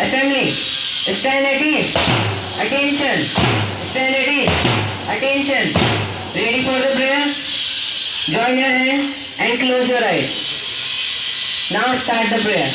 Assembly, stand at ease. Attention, stand at ease. Attention, ready for the prayer? Join your hands and close your eyes. Now start the prayer.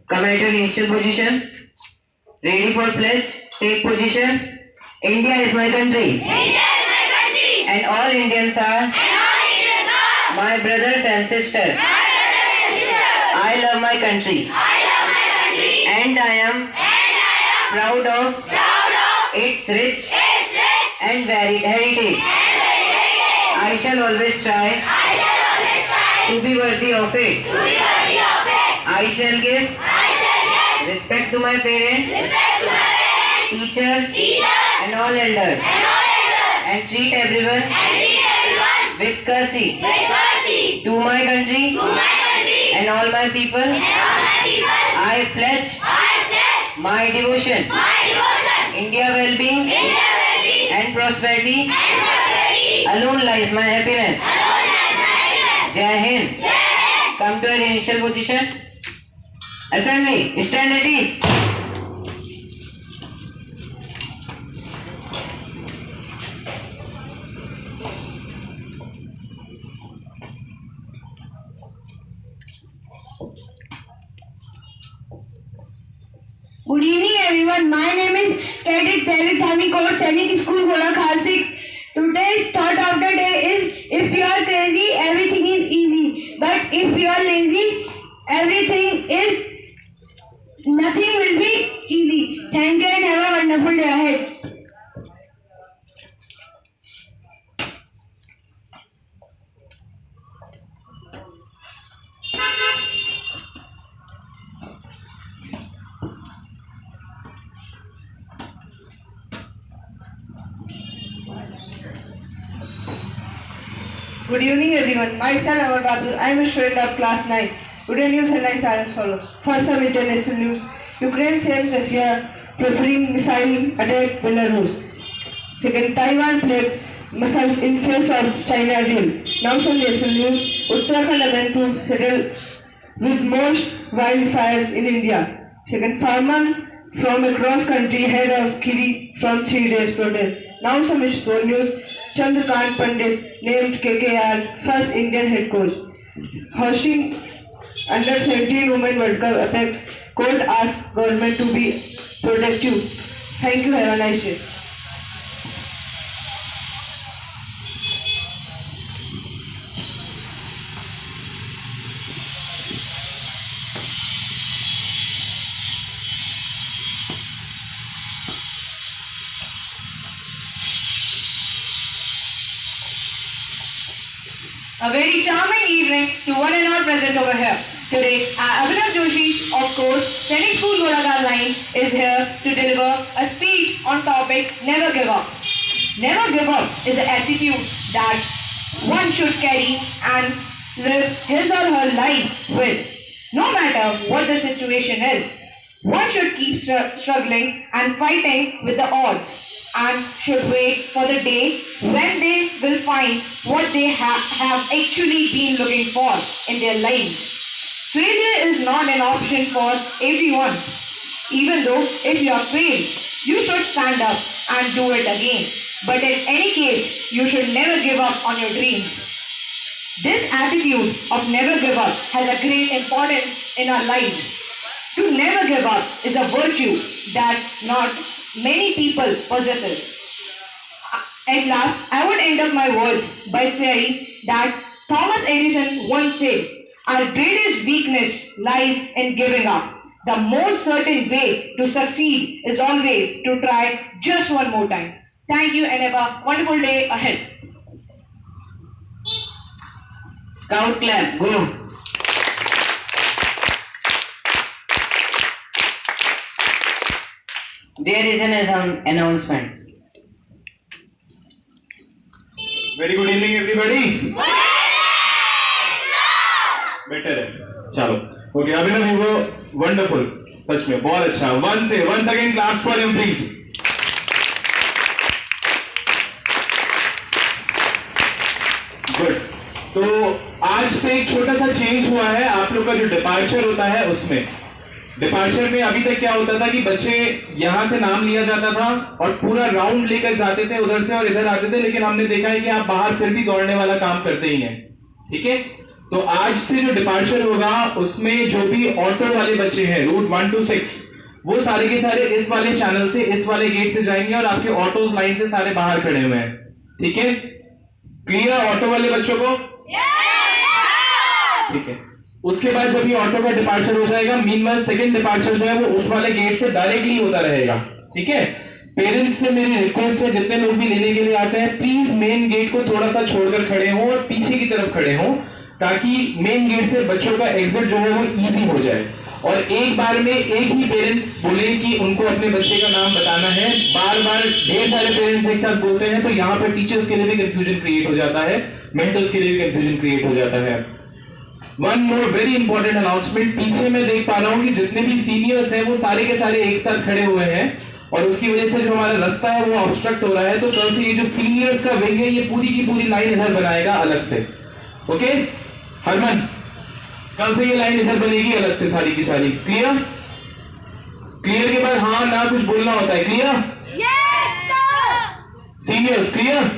Come at your initial position. Ready for pledge. Take position. India is my country. India is my country. And all Indians are And all Indians are my brothers and sisters. my brothers and sisters. I love my country. I love my country. And I am proud of Proud of its rich its rich and varied heritage. and varied heritage. I shall always try I shall always try to be worthy of it. to be worthy of it. I I shall give respect to my parents, teachers, and all elders, and treat everyone with courtesy to my country and all my people. I pledge my devotion. India well-being and prosperity alone lies my happiness. Jai Hind. Come to your initial position. Assembly, stand at ease. Good evening everyone. My name is Cadet David Thami Course, Sainik School, Golakhat 6. Today's thought of the day is, if you are crazy, everything is easy. But if you are lazy, nothing will be easy. Thank you and have a wonderful day ahead. Good evening everyone. Myself Amar Bahadur. I am a student of class 9. Today news headlines are as follows. First of international news. Ukraine says Russia preparing missile attack Belarus. Second, Taiwan plagues missiles in face of China deal. Now some national news. Uttarakhand attempt to settle with most wildfires in India. Second, farmer from across country head of Kiri from 3 days protest. Now some sport news. Chandrakant Pandit named KKR first Indian head coach. Hosting under 17 Women World Cup apex, court asks government to be protective. Thank you. Have a nice day. A very charming evening to one and all present over here. Today, Abhinav Joshi, of course, Sainik School Golakhat 9 is here to deliver a speech on topic Never Give Up. Never give up is an attitude that one should carry and live his or her life with. No matter what the situation is, one should keep struggling and fighting with the odds, and should wait for the day when they will find what they have actually been looking for in their lives. Failure is not an option for everyone. Even though if you have failed, you should stand up and do it again. But in any case, you should never give up on your dreams. This attitude of never give up has a great importance in our lives. To never give up is a virtue that not many people possess it. At last, I would end up my words by saying that Thomas Edison once said, "Our greatest weakness lies in giving up. The most certain way to succeed is always to try just one more time." Thank you and have a wonderful day ahead. Scout clap, go. There is an announcement. Very good evening everybody. Better है चलो okay Abhinav you were wonderful सच में बहुत अच्छा once again claps for him please. Good तो आज से एक छोटा सा चेंज हुआ है आप लोग का जो डिपार्चर होता है उसमें डिपार्चर में अभी तक क्या होता था कि बच्चे यहां से नाम लिया जाता था और पूरा राउंड लेकर जाते थे उधर से और इधर आते थे लेकिन हमने देखा है कि आप बाहर फिर भी दौड़ने वाला काम करते ही हैं ठीक है तो आज से जो डिपार्चर होगा उसमें जो भी ऑटो वाले बच्चे हैं रूट 1 to 6 वो सारे के सारे इस वाले चैनल से इस वाले गेट से जाएंगे और आपके ऑटोस लाइन से सारे बाहर खड़े हुए हैं ठीक है क्लियर ऑटो वाले बच्चों को ठीक है उसके बाद जब ये ऑटो का डिपार्चर हो जाएगा मीनवाइल सेकंड डिपार्चर जो है वो उस वाले गेट से डायरेक्टली होता रहेगा ठीक है पेरेंट्स से मेरी रिक्वेस्ट है जितने लोग भी लेने के लिए आते हैं प्लीज मेन गेट को थोड़ा सा छोड़कर खड़े हो और पीछे की तरफ खड़े हो ताकि मेन गेट से बच्चों का एग्जिट जो है वो इजी हो जाए। और एक बार में एक ही पेरेंट्स बोले कि उनको अपने बच्चे का नाम बताना है, बार बार ढेर सारे पेरेंट्स एक साथ बोलते हैं तो यहाँ पर टीचर्स के लिए भी कंफ्यूजन क्रिएट हो जाता है, मेंटर्स के लिए भी कंफ्यूजन क्रिएट हो जाता है। One more very important announcement, पीछे मैं देख पा रहा हूँ कि जितने भी सीनियर्स हैं वो सारे के सारे एक साथ खड़े हुए हैं और उसकी वजह से जो हमारा रास्ता है वो ऑब्स्ट्रक्ट हो रहा है। तो कल से ये जो सीनियर्स का विंग है ये पूरी की पूरी लाइन इधर बनाएगा अलग से। ओके हरमन, कल से ये लाइन इधर बनेगी अलग से सारी की सारी। क्लियर? क्लियर के बाद हाँ ना कुछ बोलना होता है। क्लियर? Seniors clear?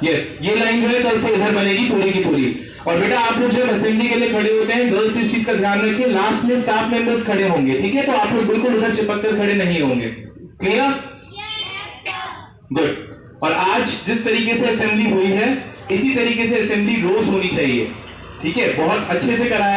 यस, ये लाइन जो है कल से इधर बनेगी पूरी की पूरी। और बेटा आप लोग जब असेंबली के लिए खड़े होते हैं गर्ल्स इस चीज का ध्यान रखिए, लास्ट में स्टाफ मेंबर्स खड़े होंगे, ठीक है? तो आप लोग बिल्कुल उधर चिपक कर खड़े नहीं होंगे। क्लियर? गुड। और आज जिस तरीके से असेंबली हुई है इसी तरीके से असेंबली रोज होनी चाहिए, ठीक है? बहुत अच्छे से कराया।